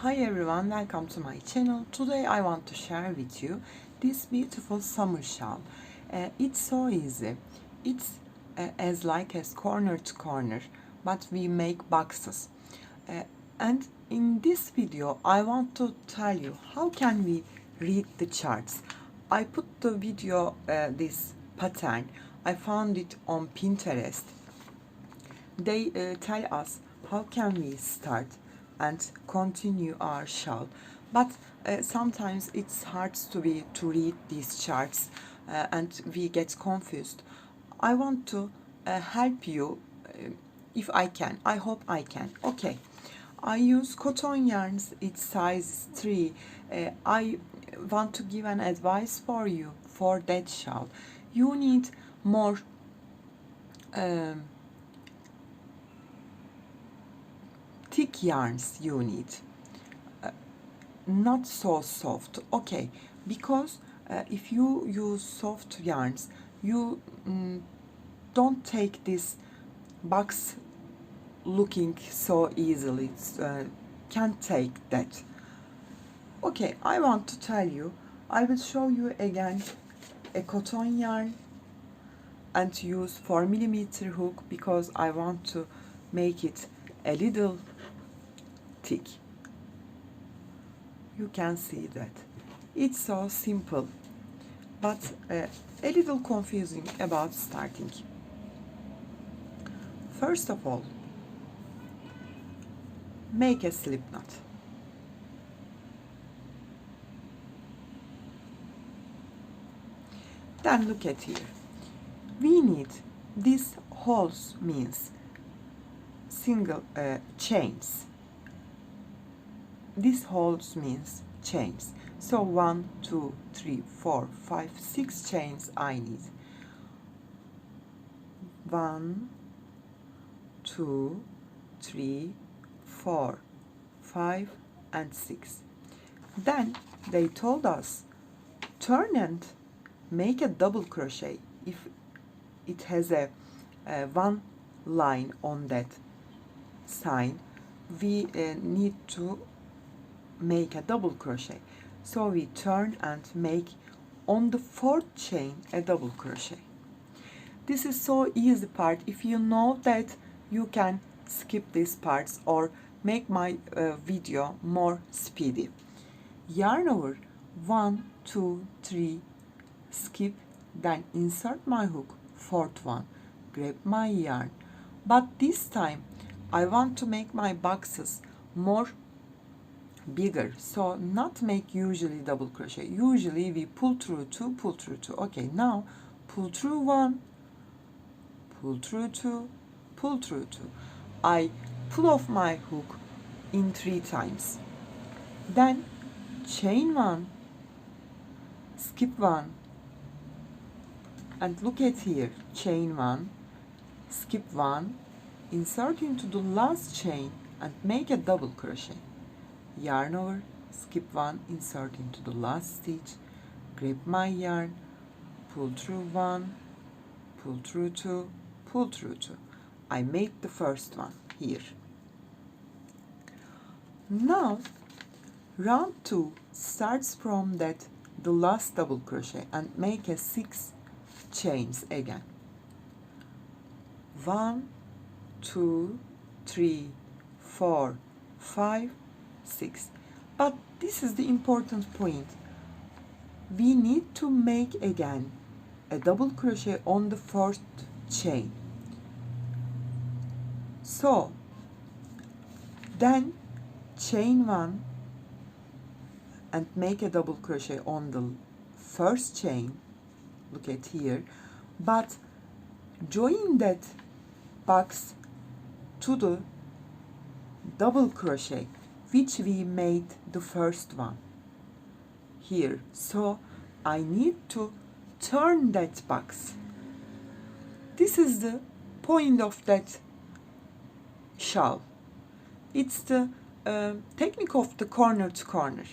Hi everyone, welcome to my channel. Today I want to share with you this beautiful summer shawl. It's so easy. It's as like as corner to corner, but we make boxes. And in this video I want to tell you how can we read the charts. I put the video, this pattern, I found it on Pinterest. They tell us how can we start and continue our shawl, but sometimes it's hard to read these charts, and we get confused. I want to help you, if I can. I hope I can. Okay, I use cotton yarns. It's size 3. I want to give an advice for you for that shawl. You need more thick yarns. You need not so soft. Okay, because if you use soft yarns, you don't take this box looking so easily. Can't take that. Okay, I want to tell you, I will show you again a cotton yarn and use 4mm hook because I want to make it a little thick. You can see that it's so simple, but a little confusing about starting. First of all, make a slip knot. Then look at here. We need these holes means single chains. These holes means chains. So 1, 2, 3, 4, 5, 6 chains I need. 1, 2, 3, 4, 5, and 6. Then they told us turn and make a double crochet if it has a one line on that sign. We need to make a double crochet, so we turn and make on the 4th chain a double crochet. This is so easy part. If you know that, you can skip these parts or make my video more speedy. Yarn over 1, 2, 3, skip, then insert my hook, 4th one, grab my yarn. But this time I want to make my boxes more bigger, so not make usually double crochet. Usually we pull through 2, pull through 2. Okay, now pull through 1, pull through 2, pull through 2. I pull off my hook in 3 times. Then chain 1, skip 1, and look at here, chain 1, skip 1, insert into the last chain and make a double crochet. Yarn over, skip 1, insert into the last stitch, grab my yarn, pull through 1, pull through 2, pull through 2. I made the first one here. Now round 2 starts from that the last double crochet and make a 6 chains again. 1, 2, 3, 4, 5, 6. But this is the important point. We need to make again a double crochet on the 4th chain. So then chain 1 and make a double crochet on the 1st chain. Look at here, but join that box to the double crochet which we made the first one here. So I need to turn that box. This is the point of that shawl. It's the technique of the corner to corner.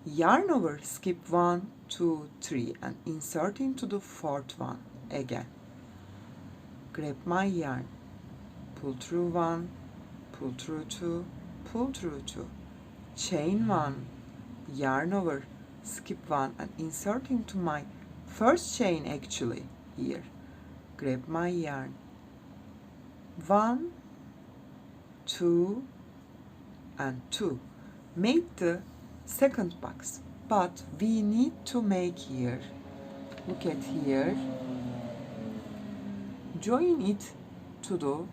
Yarn over, skip 1, 2, 3, and insert into the 4th one again. Grab my yarn, pull through 1, pull through 2, pull through 2. chain 1, yarn over, skip 1 and insert into my first chain actually here. Grab my yarn, 1, 2 and 2. Make the second box, but we need to make here, look at here, join it to the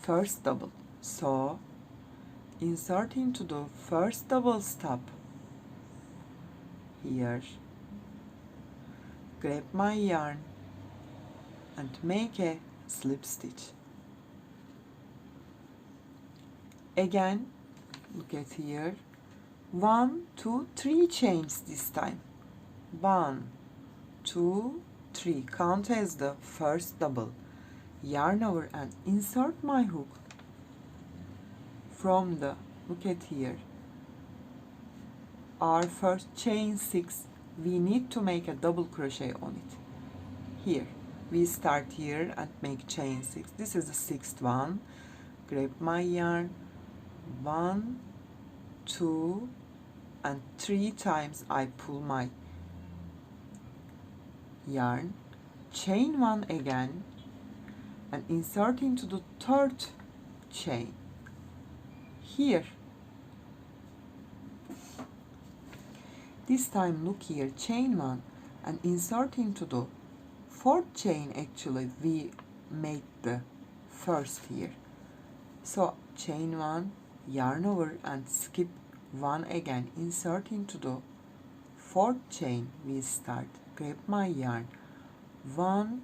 first double. So insert into the first double stop here, grab my yarn and make a slip stitch. Again, look at here, 1, 2, 3 chains this time. 1, 2, 3, count as the first double, yarn over and insert my hook from the, look at here, our first chain 6, we need to make a double crochet on it. Here, we start here and make chain 6. This is the 6th one. Grab my yarn, 1, 2 and 3 times I pull my yarn, chain 1 again and insert into the 3rd chain here. This time look here, chain 1 and insert into the 4th chain. Actually we made the first here, so chain 1, yarn over and skip 1 again, insert into the 4th chain. We start, grab my yarn, 1,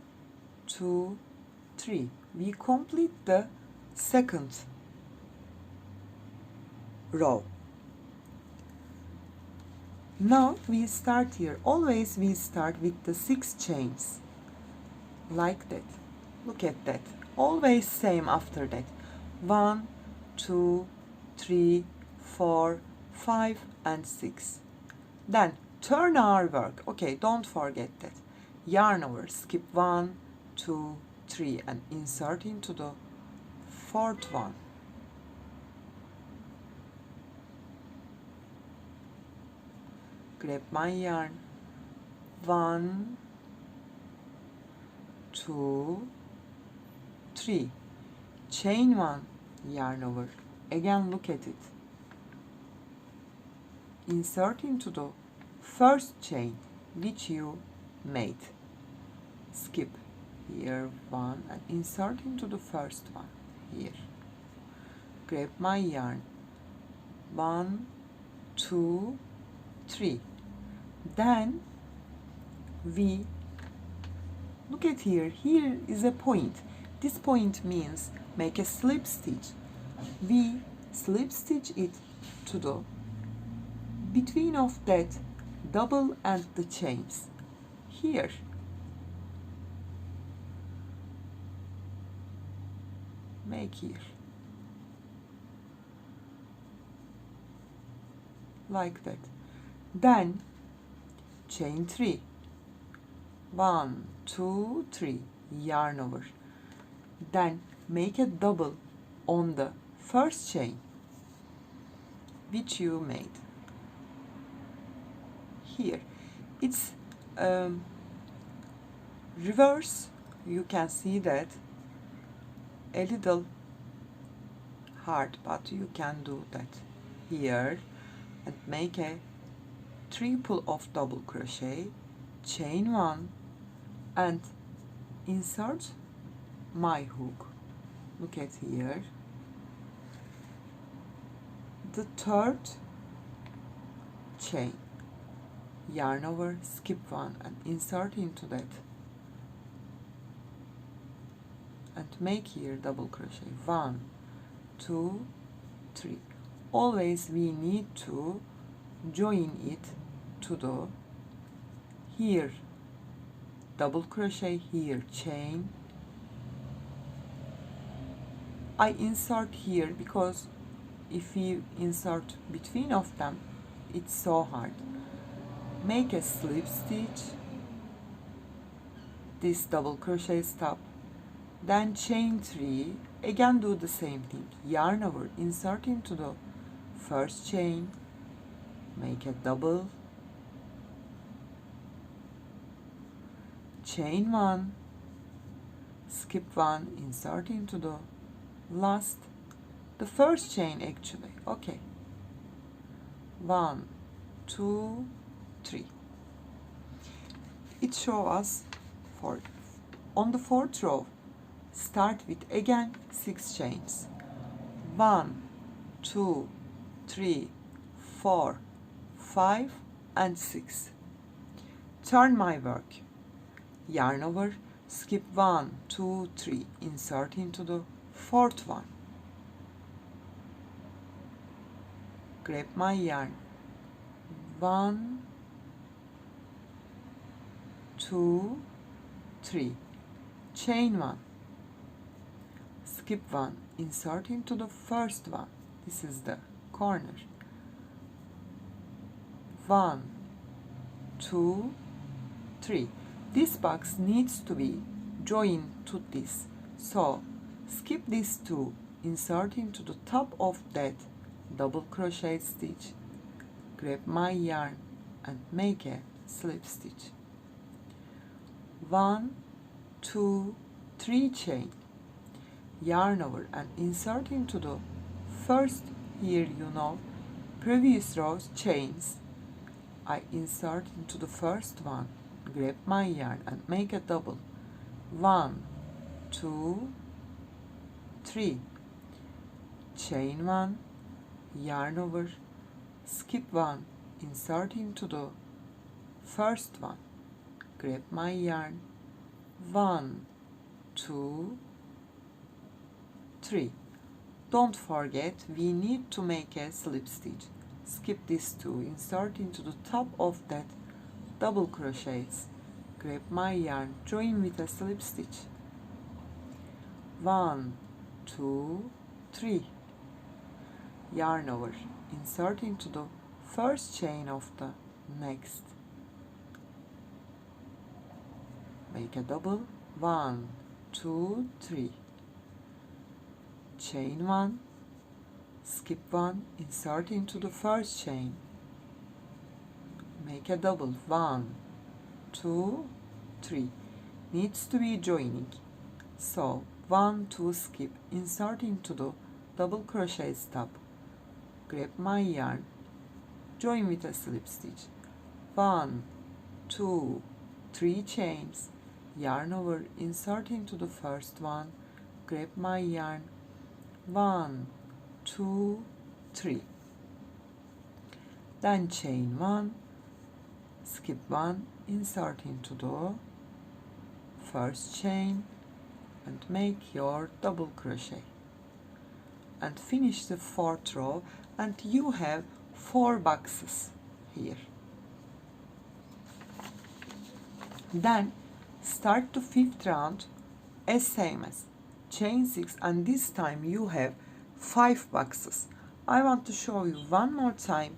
2, 3. We complete the second row. Now we start here, always we start with the 6 chains like that. Look at that, always same after that. 1, 2, 3, 4, 5 and 6. Then turn our work. Okay, don't forget that. Yarn over, skip 1, 2, 3 and insert into the 4th one. Grab my yarn, 1, 2, 3, chain 1, yarn over, again look at it, insert into the first chain which you made, skip here 1 and insert into the first one here, grab my yarn, 1, 2, 3. Then we look at here, here is a point. This point means make a slip stitch. We slip stitch it to the between of that double and the chains here. Make here like that. Then chain 3, 1, 2, 3, yarn over, then make a double on the first chain which you made here. It's reverse, you can see that a little hard, but you can do that here and make a triple of double crochet, chain 1 and insert my hook, look at here, the 3rd chain, yarn over, skip 1 and insert into that and make here double crochet, 1, 2, 3. Always we need to join it to the here double crochet, here chain. I insert here because if you insert between of them it's so hard. Make a slip stitch, this double crochet stop, then chain 3 again do the same thing. Yarn over, insert into the first chain, make a double, chain one, skip one, insert into the last, the first chain actually. Okay, 1, 2, 3. It shows us for on the fourth row, start with again 6 chains. 1, 2, 3, 4, 5 and 6. Turn my work. Yarn over, skip 1, 2, 3, insert into the fourth one. Grab my yarn. 1, 2, 3. Chain 1. Skip 1, insert into the first one. This is the corner. 1, 2, 3. This box needs to be joined to this. So skip these 2, insert into the top of that double crochet stitch. Grab my yarn and make a slip stitch. 1, 2, 3 chain. Yarn over and insert into the first, here previous rows chains. I insert into the first one, grab my yarn and make a double. 1, 2, 3. Chain 1, yarn over, skip 1, insert into the first one, grab my yarn. 1, 2, 3. Don't forget, we need to make a slip stitch. Skip these 2, insert into the top of that double crochets, grab my yarn, join with a slip stitch. 1, 2, 3. Yarn over, insert into the first chain of the next, make a double. 1, 2, 3. Chain 1, skip 1, insert into the first chain, make a double. 1, 2, 3. Needs to be joining. So 1, 2, skip, insert into the double crochet stop, grab my yarn, join with a slip stitch. 1, 2, 3 chains, yarn over, insert into the first one, grab my yarn. 1, 2, 3. Then chain 1, skip 1, insert into the first chain and make your double crochet and finish the fourth row, and you have 4 boxes here. Then start the 5th round as same as chain 6, and this time you have 5 boxes. I want to show you one more time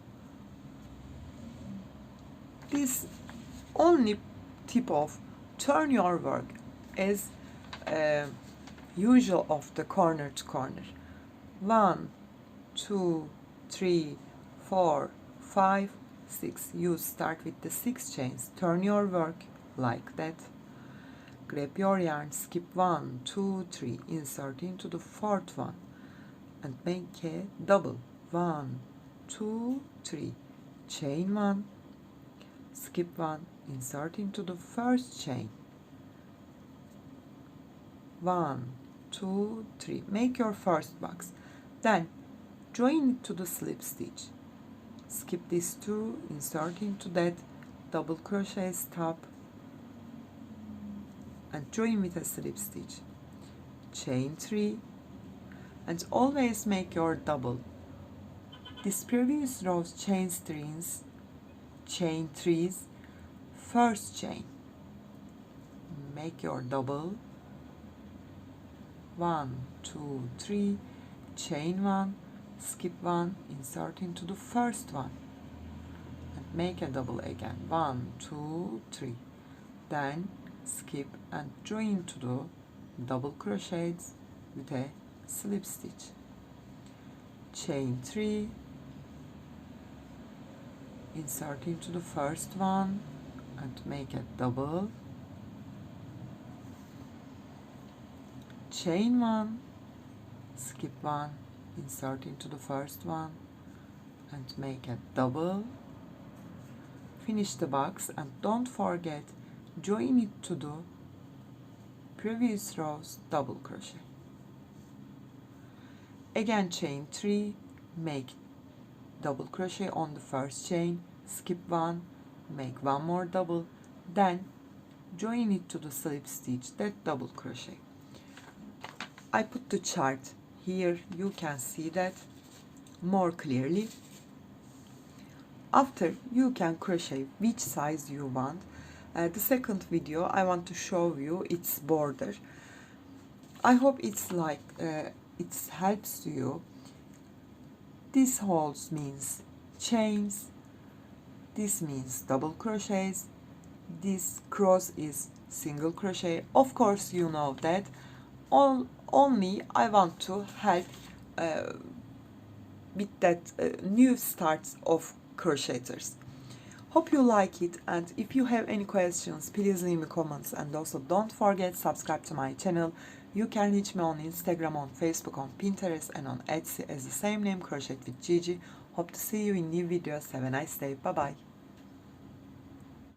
this only tip of turn your work as usual of the corner to corner. 1, 2, 3, 4, 5, 6. You start with the 6 chains, turn your work like that, grab your yarn, skip 1, 2, 3, insert into the fourth one and make a double. 1, 2, 3, chain 1, skip 1, insert into the first chain. 1, 2, 3. Make your first box. Then join it to the slip stitch. Skip these 2, insert into that double crochet stop and join with a slip stitch. Chain 3 and always make your double. This previous rows chain 3s, chain 3s, first chain. Make your double. 1, 2, 3, chain 1, skip 1, insert into the first one and make a double again. 1, 2, 3. Then skip and join to the double crochets with a slip stitch, chain 3, insert into the first one and make a double, chain 1, skip 1, insert into the first one and make a double, finish the box, and don't forget join it to the previous row's double crochet. Again chain 3, make double crochet on the first chain, skip 1, make 1 more double, then join it to the slip stitch, that double crochet. I put the chart here, you can see that more clearly. After, you can crochet which size you want. The second video I want to show you its border. I hope it's like it helps you. This holes means chains, this means double crochets, this cross is single crochet. Of course you know that. Only I want to help with that new starts of crocheters. Hope you like it, and if you have any questions, please leave me comments, and also don't forget subscribe to my channel. You can reach me on Instagram, on Facebook, on Pinterest, and on Etsy as the same name, Crochet with Gigi. Hope to see you in new videos. Have a nice day. Bye bye.